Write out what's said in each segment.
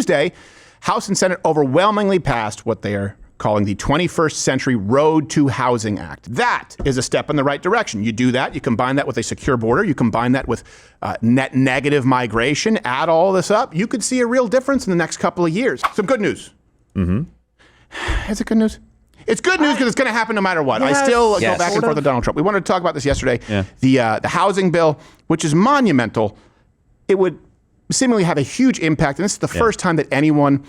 Tuesday, House and Senate overwhelmingly passed what they are calling the 21st Century Road to Housing Act. That is a step in the right direction. You do that, you combine that with a secure border, you combine that with net negative migration, add all this up, you could see a real difference in the next couple of years. Some good news. Is it good news? It's good news because it's going to happen no matter what. Yes. I still go back and forth with Donald Trump. We wanted to talk about this yesterday. Yeah. The housing bill, which is monumental, it would seemingly have a huge impact. And this is the first time that anyone,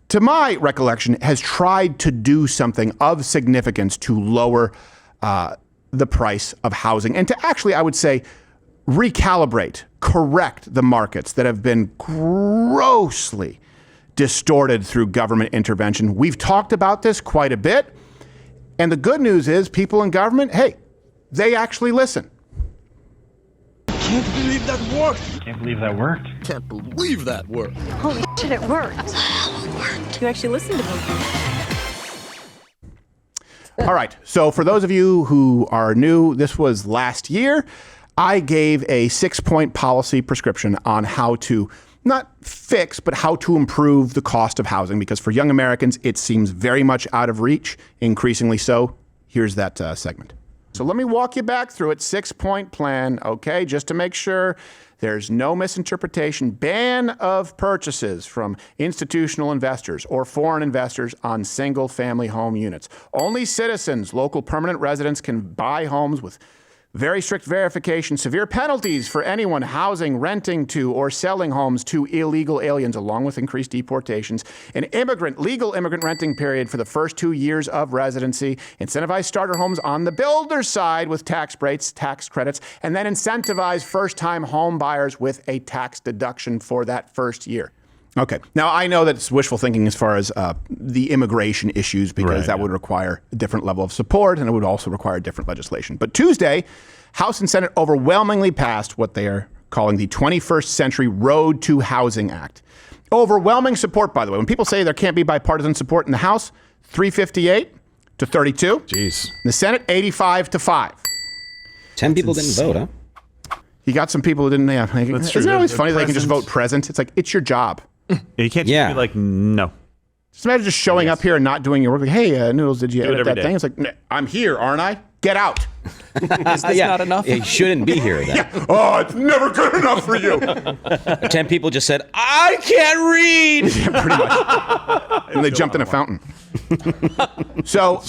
to my recollection, has tried to do something of significance to lower the price of housing and to actually, I would say, recalibrate, correct the markets that have been grossly distorted through government intervention. We've talked about this quite a bit. And the good news is people in government, hey, they actually listen. Can't believe that worked. Can't believe that worked. Can't believe that worked. Holy shit, it worked. It worked. You actually listened to them. All right. So for those of you who are new, this was last year. I gave a 6-point policy prescription on how to not fix, but how to improve the cost of housing, because for young Americans, it seems very much out of reach, increasingly so. Here's that segment. So let me walk you back through it. 6-point plan, okay, just to make sure there's no misinterpretation. Ban of purchases from institutional investors or foreign investors on single-family home units. Only citizens, local permanent residents can buy homes with very strict verification, severe penalties for anyone housing, renting to, or selling homes to illegal aliens, along with increased deportations. An legal immigrant renting period for the first 2 years of residency. Incentivize starter homes on the builder side with tax breaks, tax credits, and then incentivize first-time home buyers with a tax deduction for that first year. Okay. Now, I know that it's wishful thinking as far as the immigration issues, because that would require a different level of support, and it would also require different legislation. But Tuesday, House and Senate overwhelmingly passed what they are calling the 21st Century Road to Housing Act. Overwhelming support, by the way. When people say there can't be bipartisan support in the House, 358 to 32. Jeez. In the Senate, 85 to 5. 10 people didn't vote, huh? You got some people who didn't. Yeah, That's true. Isn't it always funny they can just vote present? It's like, it's your job. Yeah, you can't just be like, no. Just imagine just showing up here and not doing your work. Like, hey, Noodles, did you edit that thing? It's like, I'm here, aren't I? Get out. Is this not enough? It shouldn't be here then. Oh, it's never good enough for you. 10 people just said, I can't read. Yeah, pretty much. And they jumped in a fountain. So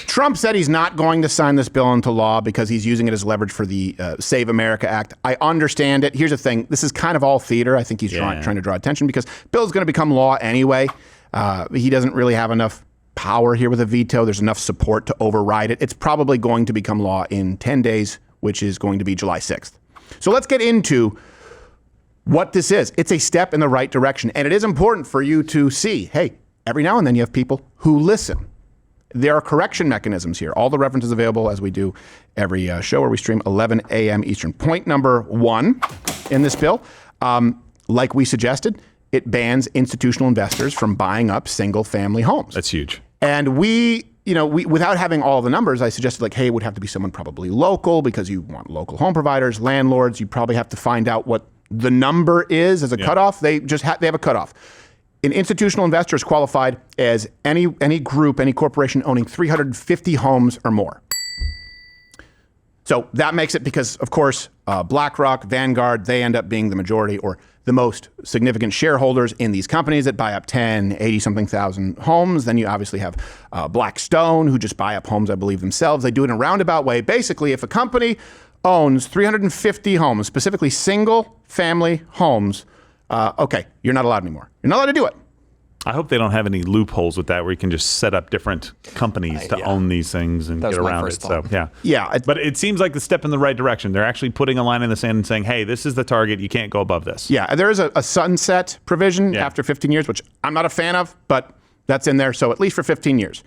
Trump said he's not going to sign this bill into law because he's using it as leverage for the Save America Act. I understand it. Here's the thing. This is kind of all theater. I think he's trying to draw attention because bill's going to become law anyway. He doesn't really have enough power here with a veto. There's enough support to override it. It's probably going to become law in 10 days, which is going to be July 6th. So let's get into what this is. It's a step in the right direction. And it is important for you to see, hey, every now and then you have people who listen. There are correction mechanisms here. All the references available as we do every show where we stream 11 a.m. Eastern. Point number 1 in this bill, like we suggested, it bans institutional investors from buying up single-family homes. That's huge. And we without having all the numbers, I suggested like, hey, it would have to be someone probably local because you want local home providers, landlords. You probably have to find out what the number is as a cutoff. They have a cutoff. An institutional investor is qualified as any group, any corporation owning 350 homes or more. So that makes it because, of course, BlackRock, Vanguard, they end up being the majority or the most significant shareholders in these companies that buy up 10, 80-something thousand homes. Then you obviously have Blackstone, who just buy up homes, I believe, themselves. They do it in a roundabout way. Basically, if a company owns 350 homes, specifically single-family homes, okay, you're not allowed anymore. You're not allowed to do it. I hope they don't have any loopholes with that where you can just set up different companies to own these things and get around it. So, but it seems like the step in the right direction. They're actually putting a line in the sand and saying, hey, this is the target. You can't go above this. Yeah, there is a sunset provision after 15 years, which I'm not a fan of, but that's in there. So at least for 15 years.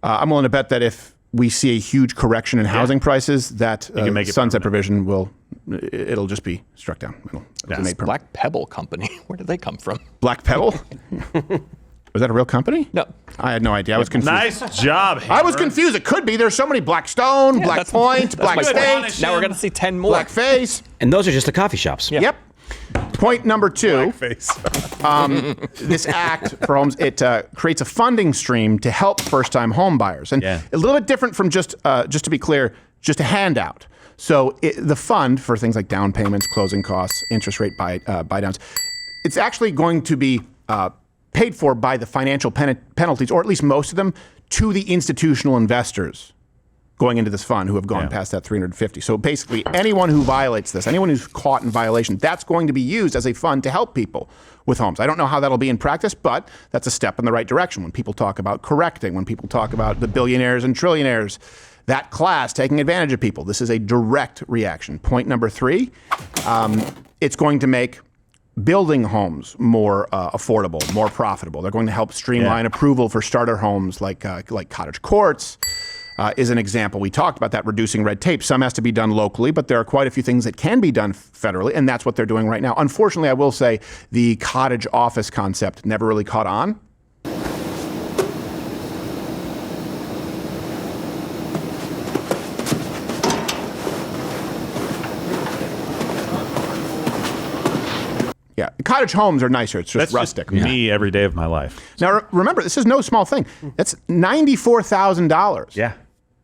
I'm willing to bet that if we see a huge correction in housing prices, that sunset provision it'll just be struck down. This Black Pebble company, where did they come from? Black Pebble? Was that a real company? No. I had no idea. I was confused. Nice job, Hammer. I was confused. It could be. There's so many Blackstone, Black Point, Black State. Now we're going to see 10 more. Blackface. And those are just the coffee shops. Yep. Point number 2. Blackface. this act for homes, it creates a funding stream to help first-time home buyers. And a little bit different from just to be clear, just a handout. So the fund for things like down payments, closing costs, interest rate buy downs, it's actually going to be paid for by the financial penalties, or at least most of them, to the institutional investors going into this fund who have gone past that 350. So basically, anyone who violates this, anyone who's caught in violation, that's going to be used as a fund to help people with homes. I don't know how that'll be in practice, but that's a step in the right direction. When people talk about correcting, when people talk about the billionaires and trillionaires, that class taking advantage of people, this is a direct reaction. Point number 3, it's going to make building homes more affordable, more profitable. They're going to help streamline approval for starter homes like cottage courts. Is an example. We talked about that, reducing red tape. Some has to be done locally, but there are quite a few things that can be done federally, and that's what they're doing right now. Unfortunately, I will say the cottage office concept never really caught on. Yeah, cottage homes are nicer. It's just rustic. Just me every day of my life. Now, remember, this is no small thing. That's $94,000. Yeah.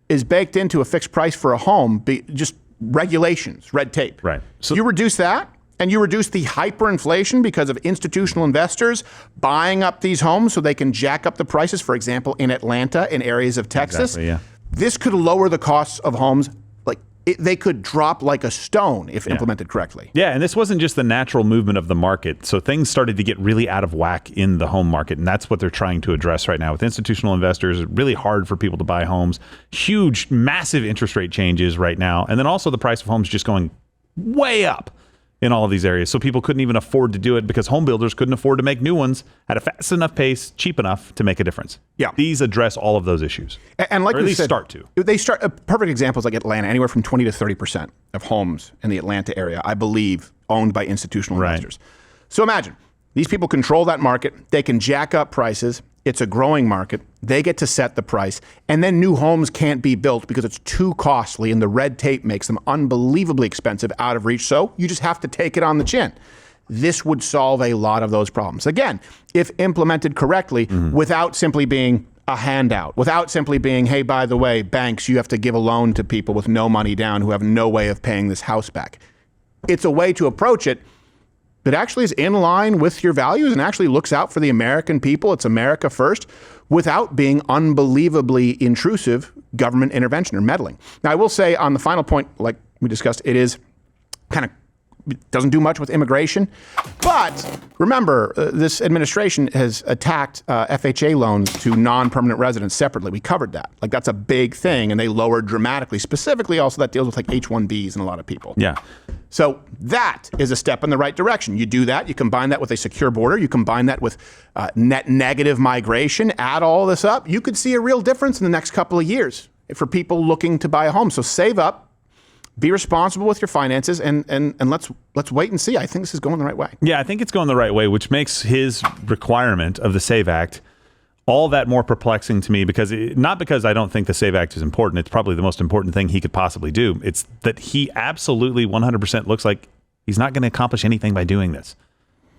Is baked into a fixed price for a home, just regulations, red tape. Right. So you reduce that, and you reduce the hyperinflation because of institutional investors buying up these homes so they can jack up the prices, for example, in Atlanta, in areas of Texas. Exactly, yeah. This could lower the costs of homes. They could drop like a stone if implemented correctly. Yeah, and this wasn't just the natural movement of the market. So things started to get really out of whack in the home market, and that's what they're trying to address right now. With institutional investors, really hard for people to buy homes. Huge, massive interest rate changes right now. And then also the price of homes just going way up in all of these areas. So people couldn't even afford to do it because home builders couldn't afford to make new ones at a fast enough pace, cheap enough to make a difference. Yeah. These address all of those issues. And like or at we least said, start to. They start, a perfect example is like Atlanta, anywhere from 20 to 30% of homes in the Atlanta area, I believe, owned by institutional investors. So imagine, these people control that market. They can jack up prices. It's a growing market. They get to set the price. And then new homes can't be built because it's too costly and the red tape makes them unbelievably expensive, out of reach. So you just have to take it on the chin. This would solve a lot of those problems. Again, if implemented correctly, without simply being a handout, without simply being, hey, by the way, banks, you have to give a loan to people with no money down who have no way of paying this house back. It's a way to approach it that actually is in line with your values and actually looks out for the American people. It's America first, without being unbelievably intrusive government intervention or meddling. Now, I will say on the final point, like we discussed, it is kind of doesn't do much with immigration. But remember, this administration has attacked FHA loans to non-permanent residents separately. We covered that. Like, that's a big thing, and they lowered dramatically. Specifically, also, that deals with like H-1Bs and a lot of people. Yeah. So that is a step in the right direction. You do that. You combine that with a secure border. You combine that with net negative migration. Add all this up. You could see a real difference in the next couple of years for people looking to buy a home. So save up. Be responsible with your finances, and let's wait and see. I think this is going the right way. Yeah, I think it's going the right way, which makes his requirement of the SAVE Act all that more perplexing to me, because not because I don't think the SAVE Act is important. It's probably the most important thing he could possibly do. It's that he absolutely 100% looks like he's not going to accomplish anything by doing this.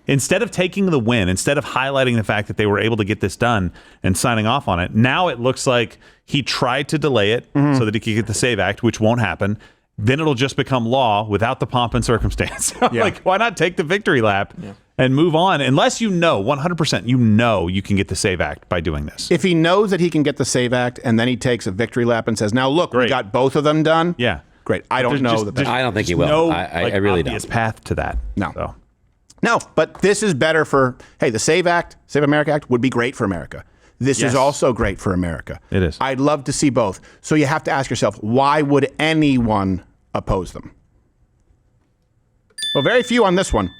Instead of taking the win, instead of highlighting the fact that they were able to get this done and signing off on it, now it looks like he tried to delay it so that he could get the SAVE Act, which won't happen. Then it'll just become law without the pomp and circumstance. Like, why not take the victory lap and move on? Unless you know, 100%, you can get the SAVE Act by doing this. If he knows that he can get the SAVE Act and then he takes a victory lap and says, now look, we got both of them done. Yeah. Great. I don't know that. I don't think he will. No, I really don't. Obvious path to that. No. So. No, but this is better for, hey, the SAVE Act, Save America Act would be great for America. This is also great for America. It is. I'd love to see both. So you have to ask yourself, why would anyone oppose them? Well, very few on this one.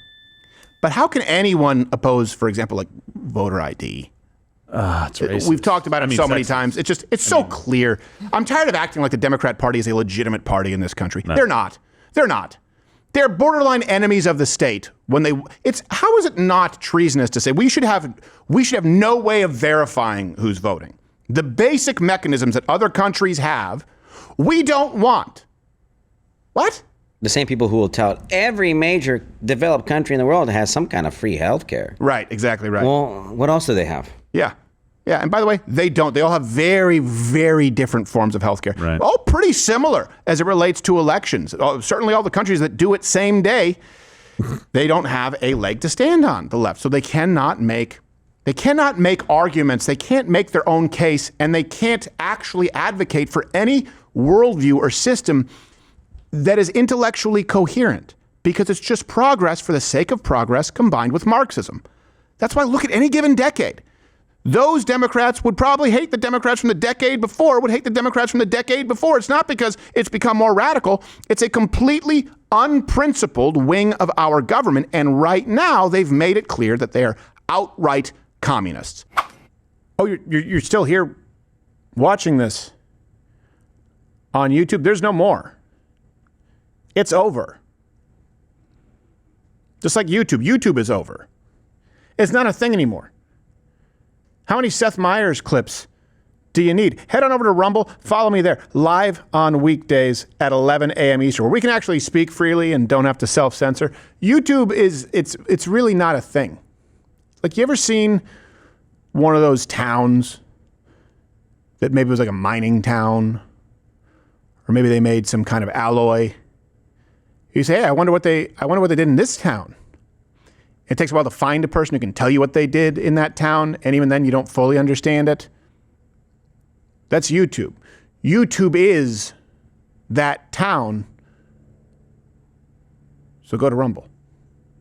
But how can anyone oppose, for example, like voter ID? It's racist. We've talked about it so many times. It's so clear. I'm tired of acting like the Democrat Party is a legitimate party in this country. No. They're not. They're not. They're borderline enemies of the state. How is it not treasonous to say we should have no way of verifying who's voting? The basic mechanisms that other countries have, we don't want. What? the same people who will tout every major developed country in the world has some kind of free healthcare. Right, exactly right. Well, what else do they have? Yeah. Yeah, and by the way, they don't. They all have very, very different forms of healthcare. Right. All pretty similar as it relates to elections. Certainly all the countries that do it same day, they don't have a leg to stand on, the left. So they cannot make arguments. They can't make their own case, and they can't actually advocate for any worldview or system that is intellectually coherent, because it's just progress for the sake of progress combined with Marxism. That's why look at any given decade. Those Democrats would probably hate the Democrats from the decade before, would hate the Democrats from the decade before. It's not because it's become more radical. It's a completely unprincipled wing of our government. And right now, they've made it clear that they are outright communists. Oh, you're still here watching this on YouTube? There's no more. It's over. Just like YouTube. YouTube is over. It's not a thing anymore. How many Seth Meyers clips do you need? Head on over to Rumble. Follow me there. Live on weekdays at 11 a.m. Eastern, where we can actually speak freely and don't have to self-censor. YouTube it's really not a thing. Like, you ever seen one of those towns that maybe was like a mining town, or maybe they made some kind of alloy? You say, hey, I wonder what they did in this town. It takes a while to find a person who can tell you what they did in that town, and even then you don't fully understand it. That's YouTube. YouTube is that town. So go to Rumble.